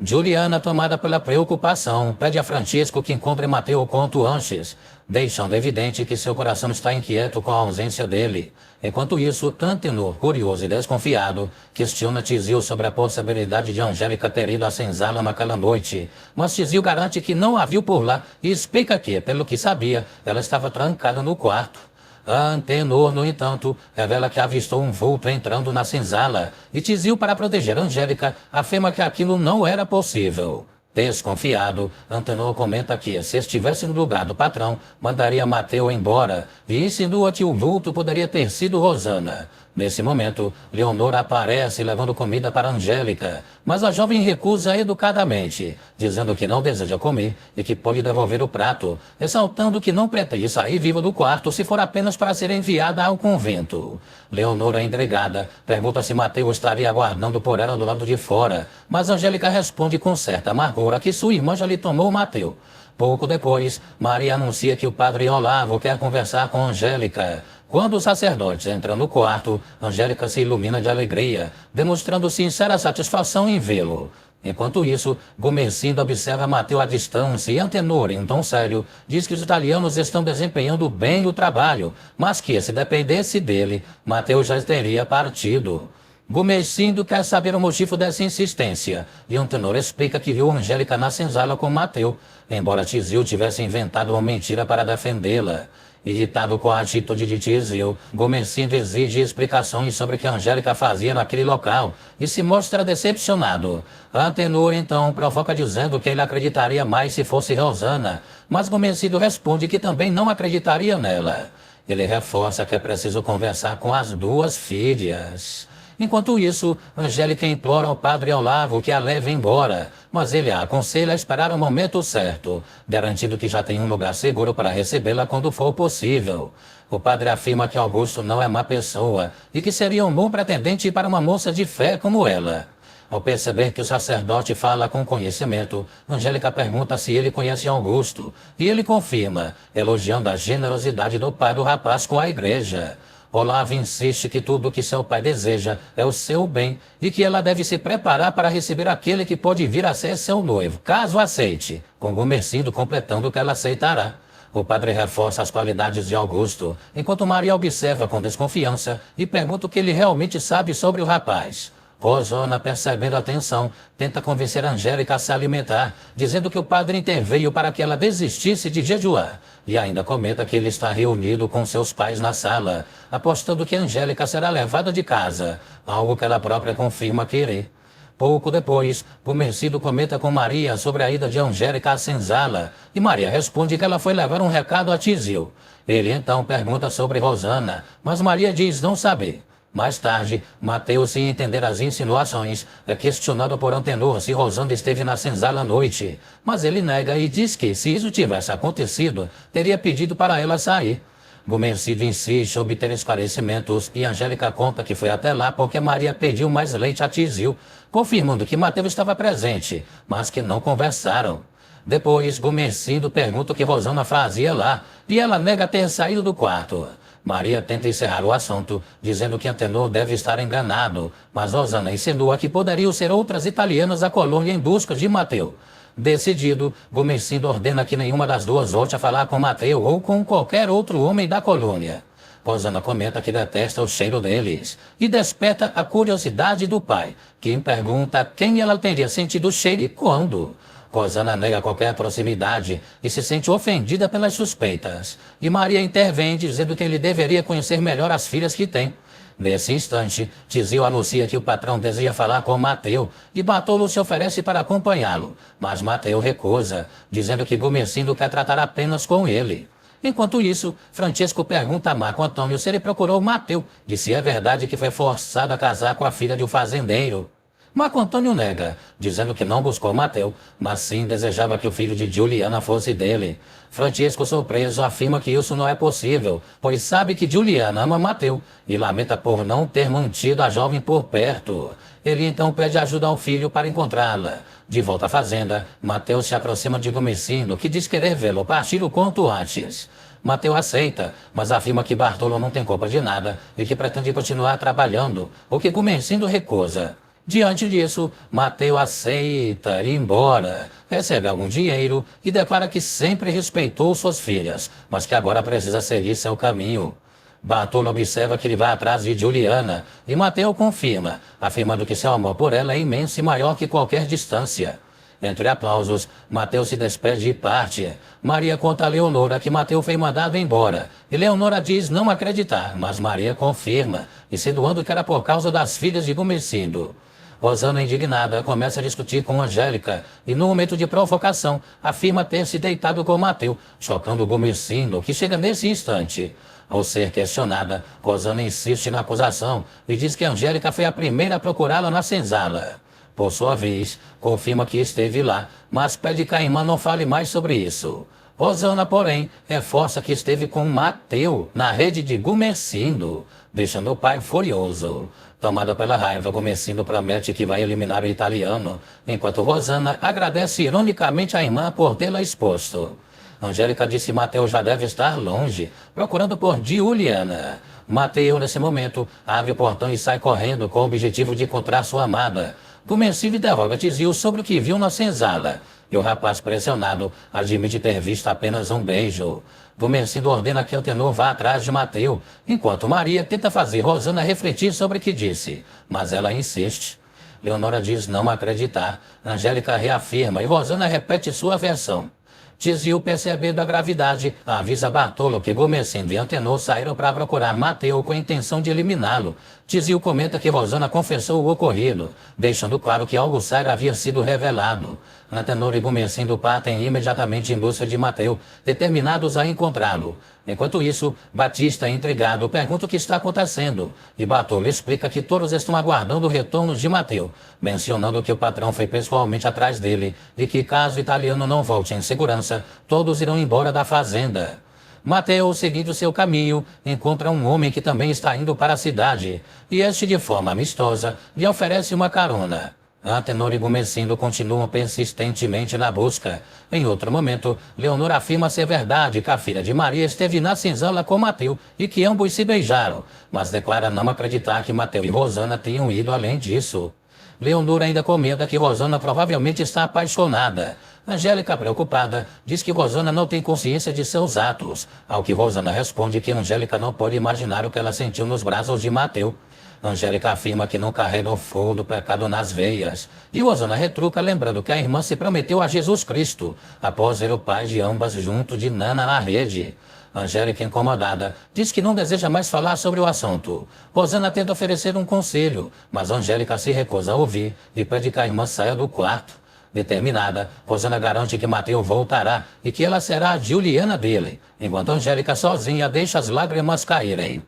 Juliana, tomada pela preocupação, pede a Francisco que encontre Mateu o quanto antes, deixando evidente que seu coração está inquieto com a ausência dele. Enquanto isso, Antenor, curioso e desconfiado, questiona Tizio sobre a possibilidade de Angélica ter ido à senzala naquela noite. Mas Tizio garante que não a viu por lá e explica que, pelo que sabia, ela estava trancada no quarto. Antenor, no entanto, revela que avistou um vulto entrando na senzala e Tizio, para proteger Angélica, afirma que aquilo não era possível. Desconfiado, Antenor comenta que, se estivesse no lugar do patrão, mandaria Mateu embora e insinua que o vulto poderia ter sido Rosana. Nesse momento, Leonor aparece levando comida para Angélica, mas a jovem recusa educadamente, dizendo que não deseja comer e que pode devolver o prato, ressaltando que não pretende sair viva do quarto se for apenas para ser enviada ao convento. Leonor, a entregada, pergunta se Mateu estaria aguardando por ela do lado de fora, mas Angélica responde com certa amargura que sua irmã já lhe tomou Mateu. Pouco depois, Maria anuncia que o padre Olavo quer conversar com Angélica. Quando os sacerdotes entram no quarto, Angélica se ilumina de alegria, demonstrando sincera satisfação em vê-lo. Enquanto isso, Gomercindo observa Mateu à distância e Antenor, em tom sério, diz que os italianos estão desempenhando bem o trabalho, mas que, se dependesse dele, Mateu já teria partido. Gomercindo quer saber o motivo dessa insistência, e Antenor explica que viu Angélica na senzala com Mateu, embora Tizio tivesse inventado uma mentira para defendê-la. Irritado com a atitude de Tizio, Gomercindo exige explicações sobre o que Angélica fazia naquele local e se mostra decepcionado. Antenor então provoca dizendo que ele acreditaria mais se fosse Rosana, mas Gomercindo responde que também não acreditaria nela. Ele reforça que é preciso conversar com as duas filhas. Enquanto isso, Angélica implora ao padre Olavo que a leve embora, mas ele a aconselha a esperar o momento certo, garantindo que já tem um lugar seguro para recebê-la quando for possível. O padre afirma que Augusto não é má pessoa e que seria um bom pretendente para uma moça de fé como ela. Ao perceber que o sacerdote fala com conhecimento, Angélica pergunta se ele conhece Augusto, e ele confirma, elogiando a generosidade do pai do rapaz com a igreja. Olavo insiste que tudo o que seu pai deseja é o seu bem e que ela deve se preparar para receber aquele que pode vir a ser seu noivo, caso aceite, com Gomercindo completando que ela aceitará. O padre reforça as qualidades de Augusto, enquanto Maria observa com desconfiança e pergunta o que ele realmente sabe sobre o rapaz. Rosana, percebendo a tensão, tenta convencer Angélica a se alimentar, dizendo que o padre interveio para que ela desistisse de jejuar. E ainda comenta que ele está reunido com seus pais na sala, apostando que Angélica será levada de casa, algo que ela própria confirma querer. Pouco depois, Gomercindo comenta com Maria sobre a ida de Angélica à senzala, e Maria responde que ela foi levar um recado a Tizio. Ele então pergunta sobre Rosana, mas Maria diz não saber. Mais tarde, Mateus, sem entender as insinuações, é questionado por Antenor se Rosana esteve na senzala à noite. Mas ele nega e diz que, se isso tivesse acontecido, teria pedido para ela sair. Gomercindo insiste em obter esclarecimentos e Angélica conta que foi até lá porque Maria pediu mais leite a Tizio, confirmando que Mateus estava presente, mas que não conversaram. Depois, Gomercindo pergunta o que Rosana fazia lá, e ela nega ter saído do quarto. Maria tenta encerrar o assunto, dizendo que Antenor deve estar enganado, mas Rosana insinua que poderiam ser outras italianas da colônia em busca de Mateu. Decidido, Gomercindo ordena que nenhuma das duas volte a falar com Mateu ou com qualquer outro homem da colônia. Rosana comenta que detesta o cheiro deles e desperta a curiosidade do pai, que pergunta quem ela teria sentido o cheiro e quando. Rosana nega qualquer proximidade e se sente ofendida pelas suspeitas. E Maria intervém dizendo que ele deveria conhecer melhor as filhas que tem. Nesse instante, Tizio anuncia que o patrão deseja falar com Mateu e Bartolo se oferece para acompanhá-lo. Mas Mateu recusa, dizendo que Gomercindo quer tratar apenas com ele. Enquanto isso, Francesco pergunta a Marco Antônio se ele procurou Mateu e se é verdade que foi forçado a casar com a filha de um fazendeiro. Marco Antônio nega, dizendo que não buscou Mateu, mas sim desejava que o filho de Juliana fosse dele. Francesco, surpreso, afirma que isso não é possível, pois sabe que Juliana ama Mateu e lamenta por não ter mantido a jovem por perto. Ele então pede ajuda ao filho para encontrá-la. De volta à fazenda, Mateu se aproxima de Gomercindo, que diz querer vê-lo partir o quanto antes. Mateu aceita, mas afirma que Bartolo não tem culpa de nada e que pretende continuar trabalhando, o que Gomercindo recusa. Diante disso, Mateu aceita ir embora, recebe algum dinheiro e declara que sempre respeitou suas filhas, mas que agora precisa seguir seu caminho. Bartolo observa que ele vai atrás de Juliana e Mateu confirma, afirmando que seu amor por ela é imenso e maior que qualquer distância. Entre aplausos, Mateu se despede e parte. Maria conta a Leonora que Mateu foi mandado embora. E Leonora diz não acreditar, mas Maria confirma, insinuando que era por causa das filhas de Gumersindo. Rosana, indignada, começa a discutir com Angélica e, no momento de provocação, afirma ter se deitado com Mateu, chocando Gumersindo, que chega nesse instante. Ao ser questionada, Rosana insiste na acusação e diz que Angélica foi a primeira a procurá-la na senzala. Por sua vez, confirma que esteve lá, mas pede que a irmã não fale mais sobre isso. Rosana, porém, reforça que esteve com Mateu na rede de Gumersindo, deixando o pai furioso. Tomada pela raiva, Gumersindo promete que vai eliminar o italiano, enquanto Rosana agradece ironicamente à irmã por tê-la exposto. Angélica disse que Mateu já deve estar longe, procurando por Juliana. Mateu, nesse momento, abre o portão e sai correndo com o objetivo de encontrar sua amada. Gumersindo interroga Tizio sobre o que viu na senzala. E o rapaz, pressionado, admite ter visto apenas um beijo. Gumersindo ordena que o tenor vá atrás de Mateu, enquanto Maria tenta fazer Rosana refletir sobre o que disse. Mas ela insiste. Leonora diz não acreditar. Angélica reafirma e Rosana repete sua versão. Tizio, percebendo a gravidade, avisa Bartolo que Gumersindo e Antenor saíram para procurar Mateu com a intenção de eliminá-lo. Tizio comenta que Rosana confessou o ocorrido, deixando claro que algo sério havia sido revelado. Antenor e Gumersindo partem imediatamente em busca de Mateu, determinados a encontrá-lo. Enquanto isso, Batista, intrigado, pergunta o que está acontecendo, e Bartolo explica que todos estão aguardando o retorno de Mateu, mencionando que o patrão foi pessoalmente atrás dele e que, caso o italiano não volte em segurança, todos irão embora da fazenda. Mateu, seguindo seu caminho, encontra um homem que também está indo para a cidade, e este, de forma amistosa, lhe oferece uma carona. Antenor e Gumersindo continuam persistentemente na busca. Em outro momento, Leonor afirma ser verdade que a filha de Maria esteve na senzala com Mateu e que ambos se beijaram, mas declara não acreditar que Mateu e Rosana tenham ido além disso. Leonor ainda comenta que Rosana provavelmente está apaixonada. Angélica, preocupada, diz que Rosana não tem consciência de seus atos, ao que Rosana responde que Angélica não pode imaginar o que ela sentiu nos braços de Mateu. Angélica afirma que não carrega o fogo do pecado nas veias. E Rosana retruca, lembrando que a irmã se prometeu a Jesus Cristo, após ver o pai de ambas junto de Nana na rede. Angélica, incomodada, diz que não deseja mais falar sobre o assunto. Rosana tenta oferecer um conselho, mas Angélica se recusa a ouvir e pede que a irmã saia do quarto. Determinada, Rosana garante que Mateu voltará e que ela será a Juliana dele, enquanto Angélica sozinha deixa as lágrimas caírem.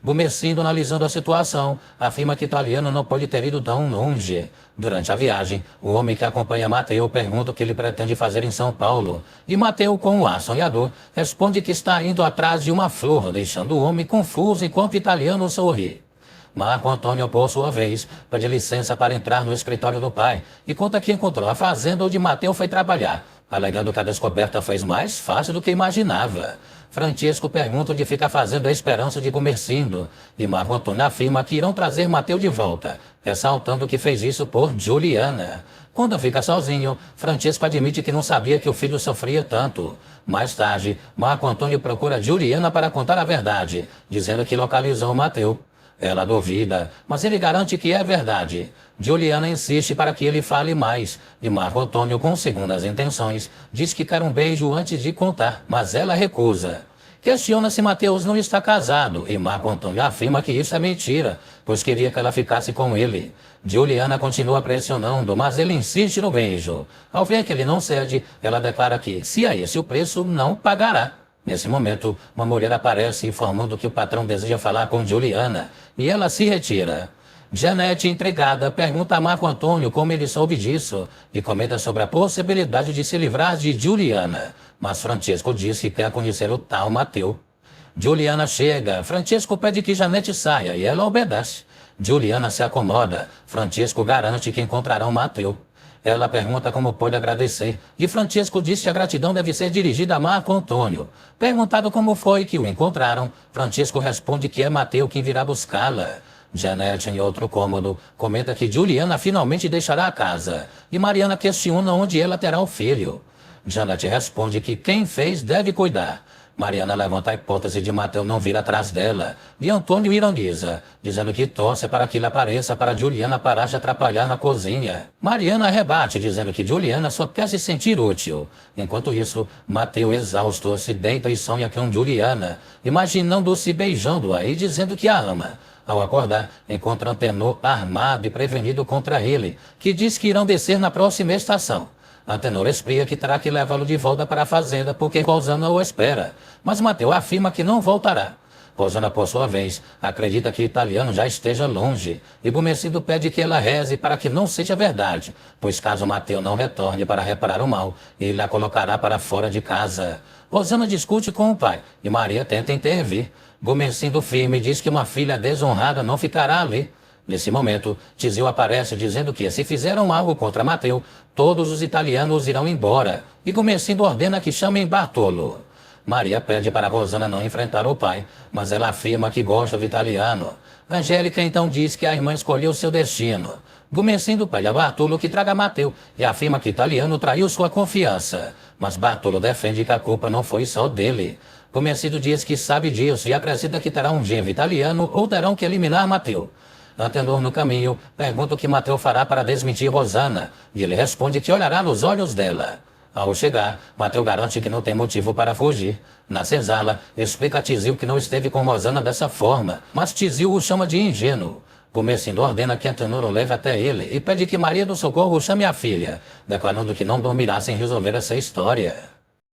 Gumersindo, analisando a situação, afirma que o italiano não pode ter ido tão longe. Durante a viagem, o homem que acompanha Mateu pergunta o que ele pretende fazer em São Paulo. E Mateu, com um ar sonhador, responde que está indo atrás de uma flor, deixando o homem confuso enquanto o italiano sorri. Marco Antônio, por sua vez, pede licença para entrar no escritório do pai e conta que encontrou a fazenda onde Mateu foi trabalhar, alegando que a descoberta fez mais fácil do que imaginava. Francisco pergunta onde fica a fazenda Esperança de Gumersindo, e Marco Antônio afirma que irão trazer Mateu de volta, ressaltando que fez isso por Juliana. Quando fica sozinho, Francisco admite que não sabia que o filho sofria tanto. Mais tarde, Marco Antônio procura Juliana para contar a verdade, dizendo que localizou Mateu. Ela duvida, mas ele garante que é verdade. Juliana insiste para que ele fale mais, e Marco Antônio, com segundas intenções, diz que quer um beijo antes de contar, mas ela recusa. Questiona se Mateus não está casado, e Marco Antônio afirma que isso é mentira, pois queria que ela ficasse com ele. Juliana continua pressionando, mas ele insiste no beijo. Ao ver que ele não cede, ela declara que, se é esse o preço, não pagará. Nesse momento, uma mulher aparece informando que o patrão deseja falar com Juliana, e ela se retira. Janete, intrigada, pergunta a Marco Antônio como ele soube disso, e comenta sobre a possibilidade de se livrar de Juliana, mas Francisco diz que quer conhecer o tal Mateu. Juliana chega, Francisco pede que Janete saia, e ela obedece. Juliana se acomoda, Francisco garante que encontrarão Mateu. Ela pergunta como pode agradecer, e Francisco diz que a gratidão deve ser dirigida a Marco Antônio. Perguntado como foi que o encontraram, Francisco responde que é Mateu quem virá buscá-la. Janete, em outro cômodo, comenta que Juliana finalmente deixará a casa, e Mariana questiona onde ela terá o filho. Janete responde que quem fez deve cuidar. Mariana levanta a hipótese de Mateus não vir atrás dela, e Antônio ironiza, dizendo que torce para que ele apareça para Juliana parar de atrapalhar na cozinha. Mariana rebate, dizendo que Juliana só quer se sentir útil. Enquanto isso, Mateus, exausto, se deita e sonha com Juliana, imaginando-se beijando-a e dizendo que a ama. Ao acordar, encontra Antenor armado e prevenido contra ele, que diz que irão descer na próxima estação. Antenor explica que terá que levá-lo de volta para a fazenda porque Rosana o espera, mas Mateus afirma que não voltará. Rosana, por sua vez, acredita que o italiano já esteja longe, e Gumercindo pede que ela reze para que não seja verdade, pois caso Mateus não retorne para reparar o mal, ele a colocará para fora de casa. Rosana discute com o pai, e Maria tenta intervir. Gumercindo firme diz que uma filha desonrada não ficará ali. Nesse momento, Tizio aparece dizendo que, se fizeram algo contra Mateus, todos os italianos irão embora, e Gumercindo ordena que chamem Bartolo. Maria pede para Rosana não enfrentar o pai, mas ela afirma que gosta do italiano. Angélica então diz que a irmã escolheu seu destino. Gumercindo pede a Bartolo que traga Mateus e afirma que o italiano traiu sua confiança. Mas Bartolo defende que a culpa não foi só dele. Gumercindo diz que sabe disso e acrescenta que terá um genro italiano ou terão que eliminar Mateus. Antenor, no caminho, pergunta o que Mateus fará para desmentir Rosana, e ele responde que olhará nos olhos dela. Ao chegar, Mateus garante que não tem motivo para fugir. Na senzala, explica a Tizio que não esteve com Rosana dessa forma, mas Tizio o chama de ingênuo. Gumercindo ordena que Antenor o leve até ele e pede que Maria do Socorro chame a filha, declarando que não dormirá sem resolver essa história.